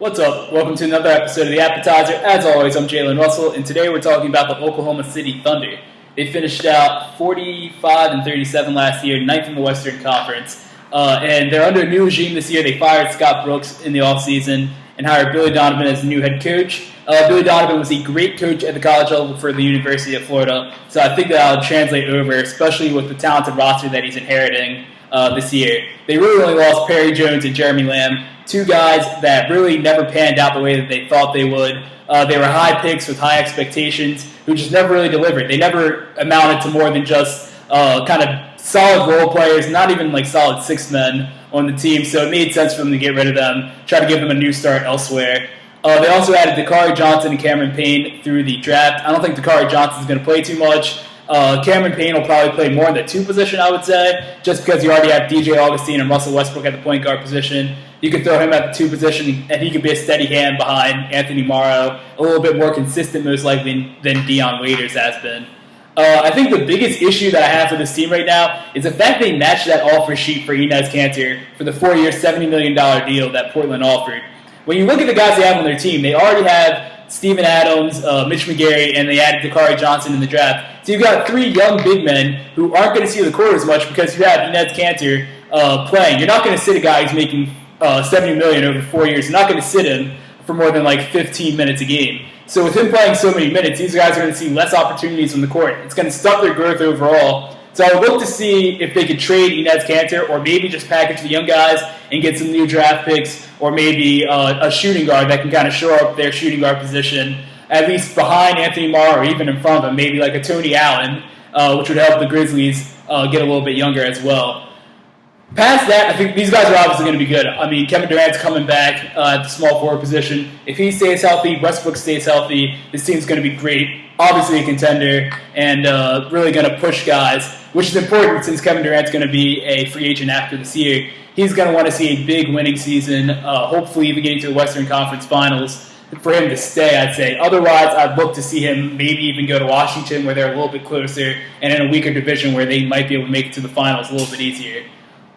What's up? Welcome to another episode of the Appetizer. As always, I'm Jalen Russell, and today we're talking about the Oklahoma City Thunder. They finished out 45-37 last year, ninth in the Western Conference. And they're under a new regime this year. They fired Scott Brooks in the offseason and hired Billy Donovan as the new head coach. Billy Donovan was a great coach at the college level for the University of Florida, so I think that'll translate over, especially with the talented roster that he's inheriting this year. They really only lost Perry Jones and Jeremy Lamb, two guys that really never panned out the way that they thought they would. They were high picks with high expectations who just never really delivered. They never amounted to more than just kind of solid role players, not even like solid six men on the team. So it made sense for them to get rid of them, try to give them a new start elsewhere. They also added Dakari Johnson and Cameron Payne through the draft. I don't think Dakari Johnson is going to play too much. Cameron Payne will probably play more in the two position, I would say, just because you already have DJ Augustine and Russell Westbrook at the point guard position. You could throw him at the two position, and he could be a steady hand behind Anthony Morrow, a little bit more consistent, most likely, than Dion Waiters has been. I think the biggest issue that I have for this team right now is the fact they matched that offer sheet for Enes Kanter for the 4-year, $70 million deal that Portland offered. When you look at the guys they have on their team, they already have Steven Adams, Mitch McGary, and they added Dakari Johnson in the draft. So you've got three young big men who aren't going to see the court as much because you have Enes Kanter playing. You're not going to sit a guy who's making $70 million over 4 years. You're not going to sit him for more than like 15 minutes a game. So with him playing so many minutes, these guys are going to see less opportunities on the court. It's going to stunt their growth overall. So I would look to see if they could trade Enes Kanter or maybe just package the young guys and get some new draft picks or maybe a shooting guard that can kind of shore up their shooting guard position, at least behind Anthony Morrow or even in front of him, maybe like a Tony Allen, which would help the Grizzlies get a little bit younger as well. Past that, I think these guys are obviously going to be good. I mean, Kevin Durant's coming back at the small forward position. If he stays healthy, Westbrook stays healthy, this team's going to be great. Obviously a contender and really going to push guys, which is important since Kevin Durant's going to be a free agent after this year. He's going to want to see a big winning season, hopefully even getting to the Western Conference Finals for him to stay, I'd say. Otherwise, I'd look to see him maybe even go to Washington where they're a little bit closer and in a weaker division where they might be able to make it to the finals a little bit easier.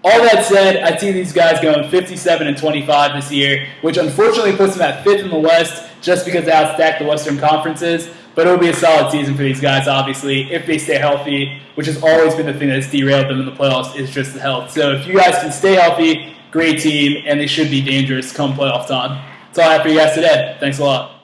All that said, I see these guys going 57-25 this year, which unfortunately puts them at 5th in the West just because they outstacked the Western Conferences. But it'll be a solid season for these guys, obviously, if they stay healthy, which has always been the thing that's derailed them in the playoffs, is just the health. So if you guys can stay healthy, great team, and they should be dangerous come playoff time. That's all I have for you guys today. Thanks a lot.